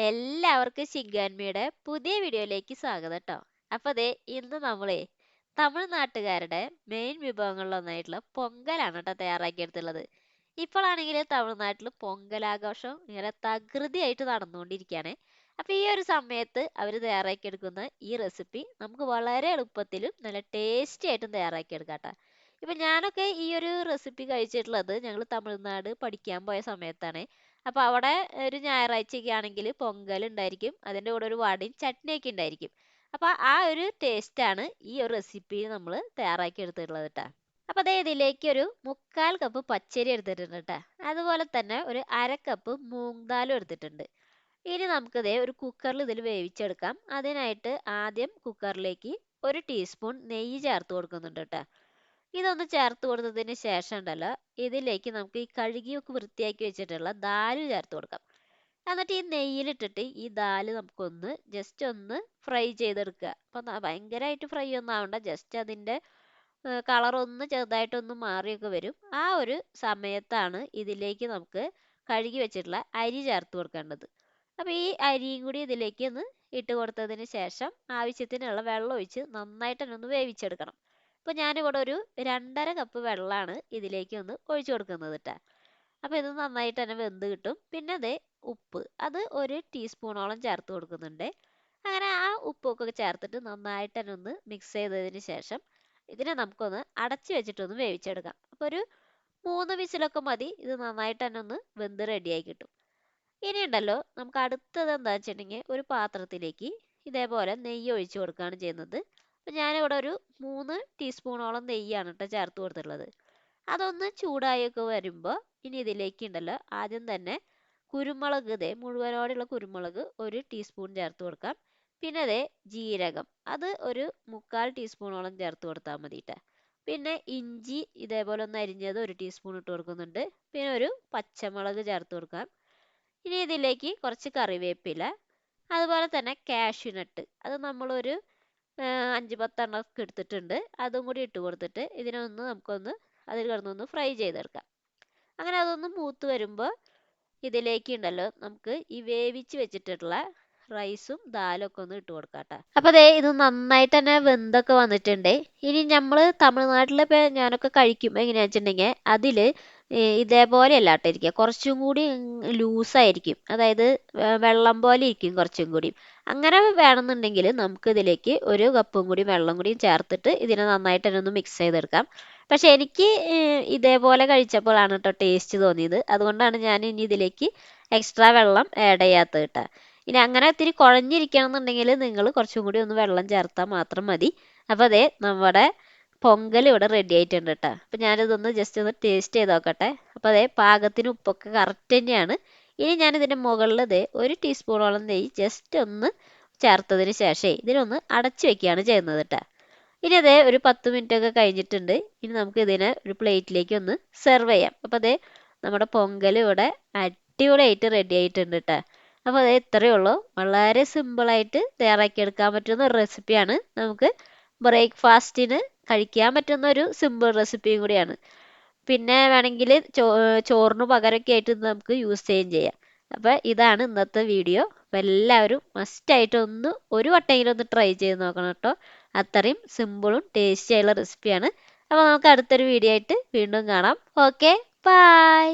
എല്ലാവർക്കും ശിഖാൻമിയുടെ പുതിയ വീഡിയോയിലേക്ക് സ്വാഗതം ട്ടോ. അപ്പൊ ദേ ഇന്ന് നമ്മളെ തമിഴ്നാട്ടുകാരുടെ മെയിൻ വിഭവങ്ങളിലൊന്നായിട്ടുള്ള പൊങ്കലാണ് ട്ടോ തയ്യാറാക്കിയെടുത്തുള്ളത്. ഇപ്പോഴാണെങ്കിൽ തമിഴ്നാട്ടിൽ പൊങ്കലാഘോഷം ഇങ്ങനെ തകൃതിയായിട്ട് നടന്നുകൊണ്ടിരിക്കുകയാണ്. അപ്പൊ ഈ ഒരു സമയത്ത് അവർ തയ്യാറാക്കിയെടുക്കുന്ന ഈ റെസിപ്പി നമുക്ക് വളരെ എളുപ്പത്തിലും നല്ല ടേസ്റ്റി ആയിട്ടും തയ്യാറാക്കിയെടുക്കാം ട്ടോ. ഇപ്പൊ ഞാനൊക്കെ ഈ ഒരു റെസിപ്പി കഴിച്ചിട്ടുള്ളത് ഞങ്ങൾ തമിഴ്നാട് പഠിക്കാൻ പോയ സമയത്താണ്. അപ്പൊ അവിടെ ഒരു ഞായറാഴ്ചയൊക്കെ ആണെങ്കിൽ പൊങ്കൽ ഉണ്ടായിരിക്കും, അതിന്റെ കൂടെ ഒരു വടയും ചട്നിയൊക്കെ ഉണ്ടായിരിക്കും. അപ്പൊ ആ ഒരു ടേസ്റ്റ് ആണ് ഈ ഒരു റെസിപ്പിയിൽ നമ്മൾ തയ്യാറാക്കി എടുത്തിട്ടുള്ളത് കേട്ടോ. അപ്പൊ അതേ ഇതിലേക്ക് ഒരു 3/4 കപ്പ് പച്ചരി എടുത്തിട്ടുണ്ട് കേട്ടോ. അതുപോലെ തന്നെ ഒരു 1/2 കപ്പ് മൂങ് ദാലും എടുത്തിട്ടുണ്ട്. ഇനി നമുക്ക് ഇതേ ഒരു കുക്കറിൽ ഇതിൽ വേവിച്ചെടുക്കാം. അതിനായിട്ട് ആദ്യം കുക്കറിലേക്ക് 1 ടീസ്പൂൺ നെയ്യ് ചേർത്ത് കൊടുക്കുന്നുണ്ട് കേട്ടോ. ഇതൊന്ന് ചേർത്ത് കൊടുത്തതിന് ശേഷം ഉണ്ടല്ലോ, ഇതിലേക്ക് നമുക്ക് ഈ കഴുകിയൊക്കെ വൃത്തിയാക്കി വെച്ചിട്ടുള്ള ദാല് ചേർത്ത് കൊടുക്കാം. എന്നിട്ട് ഈ നെയ്യിലിട്ടിട്ട് ഈ ദാല് നമുക്കൊന്ന് ജസ്റ്റ് ഒന്ന് ഫ്രൈ ചെയ്തെടുക്കുക. അപ്പം ഭയങ്കരമായിട്ട് ഫ്രൈ ഒന്നും ആവണ്ട, ജസ്റ്റ് അതിൻ്റെ കളറൊന്ന് ചെറുതായിട്ടൊന്ന് മാറിയൊക്കെ വരും. ആ ഒരു സമയത്താണ് ഇതിലേക്ക് നമുക്ക് കഴുകി വെച്ചിട്ടുള്ള അരി ചേർത്ത് കൊടുക്കേണ്ടത്. അപ്പോൾ ഈ അരിയും കൂടി ഇതിലേക്ക് ഒന്ന് ഇട്ട് കൊടുത്തതിന് ശേഷം ആവശ്യത്തിനുള്ള വെള്ളം ഒഴിച്ച് നന്നായിട്ട് തന്നെ ഒന്ന് വേവിച്ചെടുക്കണം. അപ്പോൾ ഞാനിവിടെ ഒരു 2.5 കപ്പ് വെള്ളമാണ് ഇതിലേക്ക് ഒന്ന് ഒഴിച്ചു കൊടുക്കുന്നത് കേട്ടോ. അപ്പോൾ ഇത് നന്നായിട്ട് തന്നെ വെന്ത് കിട്ടും. പിന്നെ അതേ ഉപ്പ്, അത് 1 ടീസ്പൂണോളം ചേർത്ത് കൊടുക്കുന്നുണ്ട്. അങ്ങനെ ആ ഉപ്പൊക്കെ ചേർത്തിട്ട് നന്നായിട്ട് തന്നെ ഒന്ന് മിക്സ് ചെയ്തതിന് ശേഷം ഇതിനെ നമുക്കൊന്ന് അടച്ചു വെച്ചിട്ടൊന്ന് വേവിച്ചെടുക്കാം. അപ്പോൾ ഒരു 3 വിസിലൊക്കെ മതി, ഇത് നന്നായിട്ട് തന്നെ ഒന്ന് വെന്ത് റെഡിയായി കിട്ടും. ഇനി ഉണ്ടല്ലോ, നമുക്ക് അടുത്തത് എന്താ വെച്ചിട്ടുണ്ടെങ്കിൽ ഒരു പാത്രത്തിലേക്ക് ഇതേപോലെ നെയ്യ് ഒഴിച്ചു കൊടുക്കുകയാണ് ചെയ്യുന്നത്. അപ്പം ഞാനിവിടെ ഒരു 3 ടീസ്പൂണോളം നെയ്യാണ് കേട്ടോ ചേർത്ത് കൊടുത്തിട്ടുള്ളത്. അതൊന്ന് ചൂടായൊക്കെ വരുമ്പോൾ ഇനി ഇതിലേക്ക് ഉണ്ടല്ലോ ആദ്യം തന്നെ കുരുമുളക്, മുഴുവനോടെയുള്ള കുരുമുളക് 1 ടീസ്പൂൺ ചേർത്ത് കൊടുക്കാം. പിന്നെ ജീരകം, അത് ഒരു 3/4 ടീസ്പൂണോളം ചേർത്ത് കൊടുത്താൽ മതി കേട്ടോ. പിന്നെ ഇഞ്ചി ഇതേപോലെ ഒന്ന് അരിഞ്ഞത് 1 ടീസ്പൂൺ ഇട്ട് കൊടുക്കുന്നുണ്ട്. പിന്നെ ഒരു പച്ചമുളക് ചേർത്ത് കൊടുക്കാം. ഇനി ഇതിലേക്ക് കുറച്ച് കറിവേപ്പില, അതുപോലെ തന്നെ കാഷ്യൂനട്ട്, അത് നമ്മളൊരു 5-10 എണ്ണമൊക്കെ എടുത്തിട്ടുണ്ട്. അതും കൂടി ഇട്ട് കൊടുത്തിട്ട് ഇതിനൊന്ന് നമുക്കൊന്ന് അതിൽ കിടന്നൊന്ന് ഫ്രൈ ചെയ്തെടുക്കാം. അങ്ങനെ അതൊന്ന് മൂത്ത് വരുമ്പോൾ ഇതിലേക്ക് ഉണ്ടല്ലോ നമുക്ക് ഈ വേവിച്ച് വെച്ചിട്ടുള്ള റൈസും ദാലും ഒക്കെ ഒന്ന് ഇട്ട് കൊടുക്കാം കേട്ടോ. അപ്പോൾ ഇത് നന്നായിട്ട് തന്നെ വെന്തൊക്കെ വന്നിട്ടുണ്ട്. ഇനി നമ്മൾ തമിഴ്നാട്ടിൽ ഇപ്പോൾ ഞാനൊക്കെ കഴിക്കുമ്പോൾ എങ്ങനെയാണെന്ന് വെച്ചിട്ടുണ്ടെങ്കിൽ അതിൽ ഇതേപോലെയല്ല കേട്ടോ ഇരിക്കുക, കുറച്ചും കൂടി ലൂസായിരിക്കും, അതായത് വെള്ളം പോലെ ഇരിക്കും കുറച്ചും കൂടി. അങ്ങനെ വേണമെന്നുണ്ടെങ്കിൽ നമുക്ക് ഇതിലേക്ക് 1 കപ്പും കൂടി വെള്ളം കൂടി ചേർത്തിട്ട് ഇതിനെ നന്നായിട്ട് തന്നെ ഒന്ന് മിക്സ് ചെയ്തെടുക്കാം. പക്ഷെ എനിക്ക് ഇതേപോലെ കഴിച്ചപ്പോഴാണ് കേട്ടോ ടേസ്റ്റ് തോന്നിയത്, അതുകൊണ്ടാണ് ഞാൻ ഇനി ഇതിലേക്ക് എക്സ്ട്രാ വെള്ളം ആഡ് ചെയ്യാത്തത് കേട്ടോ. ഇനി അങ്ങനെ ഒത്തിരി കുഴഞ്ഞിരിക്കണം എന്നുണ്ടെങ്കിൽ നിങ്ങൾ കുറച്ചും കൂടി ഒന്ന് വെള്ളം ചേർത്താൽ മാത്രം മതി. അപ്പോൾ നമ്മുടെ പൊങ്കൽ ഇവിടെ റെഡി ആയിട്ടുണ്ട് കേട്ടോ. അപ്പോൾ ഞാനിതൊന്ന് ജസ്റ്റ് ഒന്ന് ടേസ്റ്റ് ചെയ്ത് നോക്കട്ടെ. അപ്പോൾ പാകത്തിന് ഉപ്പൊക്കെ കറക്റ്റ് തന്നെയാണ്. ഇനി ഞാനിതിൻ്റെ മുകളിൽ 1 ടീസ്പൂണോളം നെയ്യ് ജസ്റ്റ് ഒന്ന് ചേർത്തതിന് ശേഷം ഇതിനൊന്ന് അടച്ചു വെക്കുകയാണ് ചെയ്യുന്നത് കേട്ടോ. ഇനി ഒരു 10 മിനിറ്റ് ഒക്കെ കഴിഞ്ഞിട്ടുണ്ട്. ഇനി നമുക്ക് ഇതിനെ ഒരു പ്ലേറ്റിലേക്ക് ഒന്ന് സെർവ് ചെയ്യാം. അപ്പോൾ നമ്മുടെ പൊങ്കൽ ഇവിടെ അടിപൊളിയായിട്ട് റെഡി ആയിട്ടുണ്ട് കേട്ടോ. അപ്പോൾ ഇത്രയേ ഉള്ളൂ, വളരെ സിമ്പിളായിട്ട് തയ്യാറാക്കിയെടുക്കാൻ പറ്റുന്ന ഒരു റെസിപ്പിയാണ്. നമുക്ക് ബ്രേക്ക്ഫാസ്റ്റിന് കഴിക്കാൻ പറ്റുന്ന ഒരു സിമ്പിൾ റെസിപ്പിയും കൂടിയാണ്. പിന്നെ വേണമെങ്കിൽ ചോറിന് പകരമൊക്കെ ആയിട്ട് നമുക്ക് യൂസ് ചെയ്യുകയും ചെയ്യാം. അപ്പോൾ ഇതാണ് ഇന്നത്തെ വീഡിയോ. അപ്പോൾ എല്ലാവരും മസ്റ്റായിട്ട് ഒരു വട്ടമെങ്കിലും ഒന്ന് ട്രൈ ചെയ്ത് നോക്കണം കേട്ടോ. അത്രയും സിമ്പിളും ടേസ്റ്റി ആയിട്ടുള്ള റെസിപ്പിയാണ്. അപ്പോൾ നമുക്ക് അടുത്തൊരു വീഡിയോ ആയിട്ട് വീണ്ടും കാണാം. Okay, by.